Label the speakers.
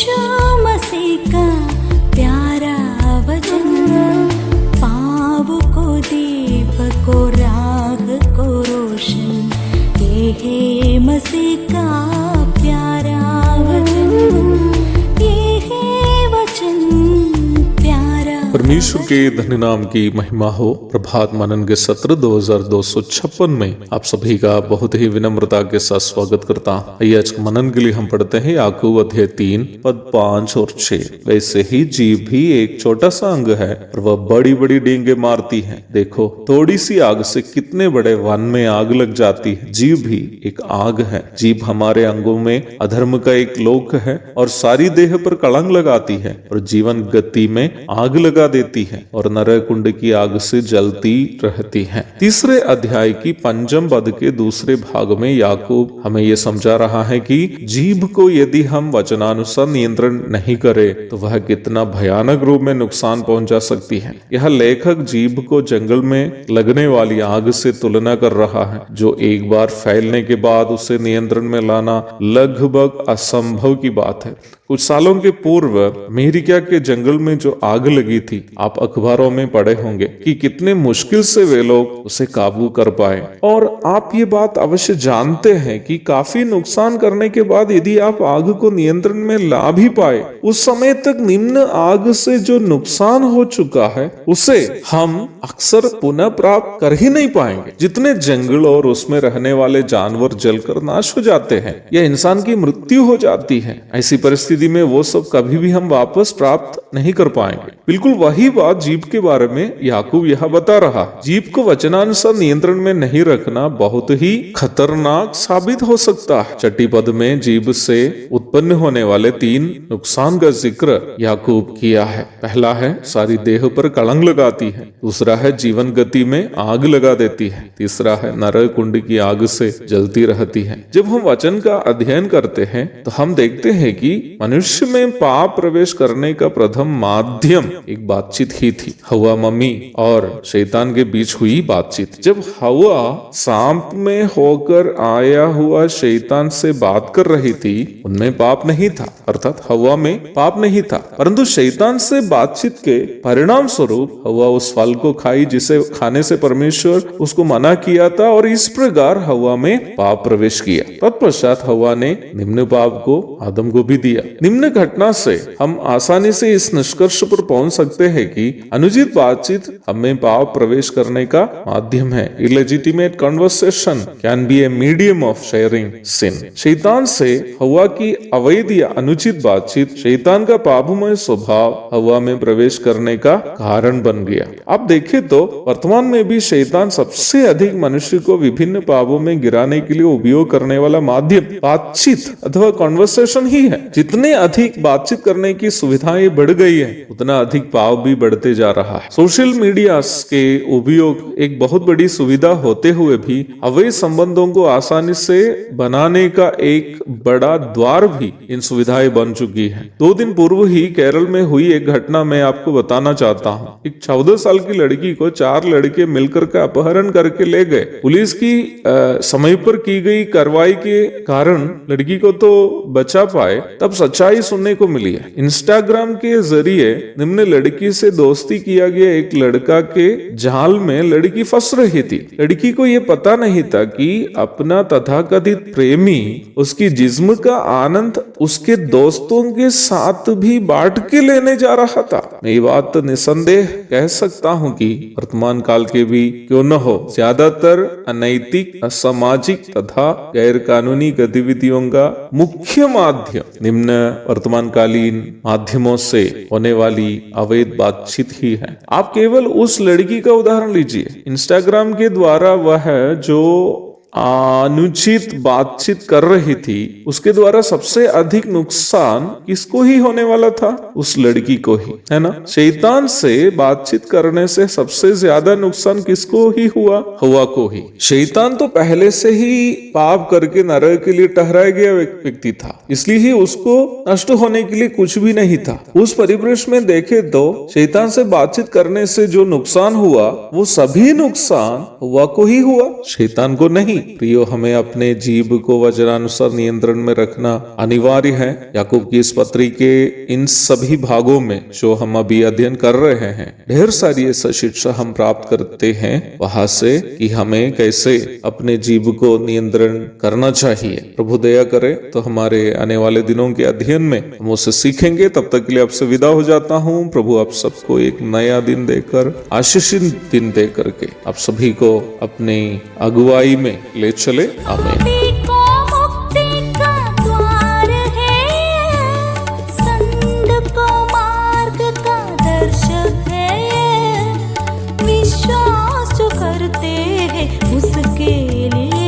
Speaker 1: यीशु मसीह का प्यारा वचन, पाँव को दीप को राह को रोशन, ये है मसीह का प्यारा वचन, ये है वचन प्यारा।
Speaker 2: परमेश्वर के धन्य नाम की महिमा हो। प्रभात मनन के सत्र 2256 में आप सभी का बहुत ही विनम्रता के साथ स्वागत करता हूँ। आइए आज मनन के लिए हम पढ़ते हैं याकूब अध्याय 3 पद 5 और 6। वैसे ही जीभ भी एक छोटा सा अंग है और वह बड़ी बड़ी डींगे मारती है। देखो थोड़ी सी आग से कितने बड़े वन में आग लग जाती है। जीभ भी एक आग है। जीभ हमारे अंगों में अधर्म का एक लोक है और सारी देह पर कलंक लगाती है और जीवन गति में आग लगा देती है और नरक कुंड की आग से जलती रहती है। तीसरे अध्याय की 5 पद के दूसरे भाग में याकूब हमें यह समझा रहा है कि जीभ को यदि हम वचनानुसार नियंत्रण नहीं करें तो वह कितना भयानक रूप में नुकसान पहुंचा सकती है। यह लेखक जीभ को जंगल में लगने वाली आग से तुलना कर रहा है, जो एक बार फैलने के बाद उसे नियंत्रण में लाना लगभग असंभव की बात है। कुछ सालों के पूर्व अमेरिका के जंगल में जो आग लगी थी, आप अखबारों में पढ़े होंगे कि कितने मुश्किल से वे लोग उसे काबू कर पाए। और आप ये बात अवश्य जानते हैं कि काफी नुकसान करने के बाद यदि आप आग को नियंत्रण में ला भी पाए, उस समय तक निम्न आग से जो नुकसान हो चुका है उसे हम अक्सर पुनः प्राप्त कर ही नहीं पाएंगे। जितने जंगल और उसमें रहने वाले जानवर जलकर नाश हो जाते हैं या इंसान की मृत्यु हो जाती है, ऐसी परिस्थिति में वो सब कभी भी हम वापस प्राप्त नहीं कर पाएंगे। बिल्कुल वही बात जीभ के बारे में याकूब यह बता रहा। जीभ को वचनानुसार नियंत्रण में नहीं रखना बहुत ही खतरनाक साबित हो सकता है। 6 पद में जीभ से उत्पन्न होने वाले 3 नुकसान का जिक्र याकूब किया है। पहला है सारी देह पर कलंक लगाती है, दूसरा है जीवन गति में आग लगा देती है, तीसरा है नरक कुंड की आग से जलती रहती है। जब हम वचन का अध्ययन करते हैं तो हम देखते हैं कि मनुष्य में पाप प्रवेश करने का प्रथम माध्यम एक बातचीत ही थी। हवा मम्मी और शैतान के बीच हुई बातचीत। जब हवा सांप में होकर आया हुआ शैतान से बात कर रही थी, उनमें पाप नहीं था, अर्थात हवा में पाप नहीं था, परंतु शैतान से बातचीत के परिणाम स्वरूप हवा उस फल को खाई जिसे खाने से परमेश्वर उसको मना किया था और इस प्रकार हवा में पाप प्रवेश किया। तत्पश्चात हवा ने निम्न पाप को आदम को भी दिया। निम्न घटना से हम आसानी से इस निष्कर्ष पर पहुंच सकते हैं कि अनुचित बातचीत हमें पाप प्रवेश करने का माध्यम है। Illegitimate conversation can be a medium of sharing sin. शैतान से हवा की अवैध या अनुचित बातचीत शैतान का पापमय स्वभाव हवा में प्रवेश करने का कारण बन गया। आप देखें तो वर्तमान में भी शैतान सबसे अधिक मनुष्य को विभिन्न पापों में गिराने के लिए उपयोग करने वाला माध्यम बातचीत अथवा कन्वर्सेशन ही है। जितने अधिक बातचीत करने की सुविधाएं बढ़ गई है, उतना अधिक पाप भी बढ़ते जा रहा है। सोशल मीडिया के उपयोग एक बहुत बड़ी सुविधा होते हुए भी अवैध संबंधों को आसानी से बनाने का एक बड़ा द्वार भी इन सुविधाएं बन चुकी है। 2 दिन पूर्व ही केरल में हुई एक घटना मैं आपको बताना चाहता हूँ। एक 14 साल की लड़की को 4 लड़के मिलकर के अपहरण करके ले गए। पुलिस की समय पर की गई कार्रवाई के कारण लड़की को तो बचा पाए। तब सच्चाई सुनने को मिली है। इंस्टाग्राम के जरिए निम्न लड़की से दोस्ती किया गया एक लड़का के जाल में लड़की फंस रही थी। लड़की को यह पता नहीं था कि अपना तथाकथित प्रेमी उसकी जिस्म का आनंद उसके दोस्तों के साथ भी बांट के लेने जा रहा था। मैं ये बात तो निसंदेह कह सकता हूँ कि वर्तमान काल के भी क्यों न हो, ज्यादातर अनैतिक, असामाजिक तथा गैर कानूनी गतिविधियों का मुख्य माध्यम निम्न वर्तमान कालीन माध्यमों से होने वाली अवैध बातचीत ही है। आप केवल उस लड़की का उदाहरण लीजिए। इंस्टाग्राम के द्वारा वह जो अनुचित बातचीत कर रही थी, उसके द्वारा सबसे अधिक नुकसान किसको ही होने वाला था? उस लड़की को ही, है ना। शैतान से बातचीत करने से सबसे ज्यादा नुकसान किसको ही हुआ? हवा को ही। शैतान तो पहले से ही पाप करके नरक के लिए ठहराया गया व्यक्ति था, इसलिए ही उसको नष्ट होने के लिए कुछ भी नहीं था। उस परिप्रेक्ष्य में देखे तो शैतान से बातचीत करने से जो नुकसान हुआ, वो सभी नुकसान हवा को ही हुआ, शैतान को नहीं। प्रियो हमें अपने जीव को वचनानुसार नियंत्रण में रखना अनिवार्य है। याकूब की इस पत्री के इन सभी भागों में जो हम अभी अध्ययन कर रहे हैं, ढेर सारी ऐसा शिक्षा हम प्राप्त करते हैं वहां से कि हमें कैसे अपने जीव को नियंत्रण करना चाहिए। प्रभु दया करे तो हमारे आने वाले दिनों के अध्ययन में हम उसे सीखेंगे। तब तक के लिए आपसे विदा हो जाता हूँ। प्रभु आप सबको एक नया दिन देकर, आशीषित दिन दे करके आप सभी को अपनी अगुवाई में ले चले। आमीन।
Speaker 1: मुक्ति का द्वार है, संत को मार्ग का दर्शक है, विश्वास जो करते हैं उसके लिए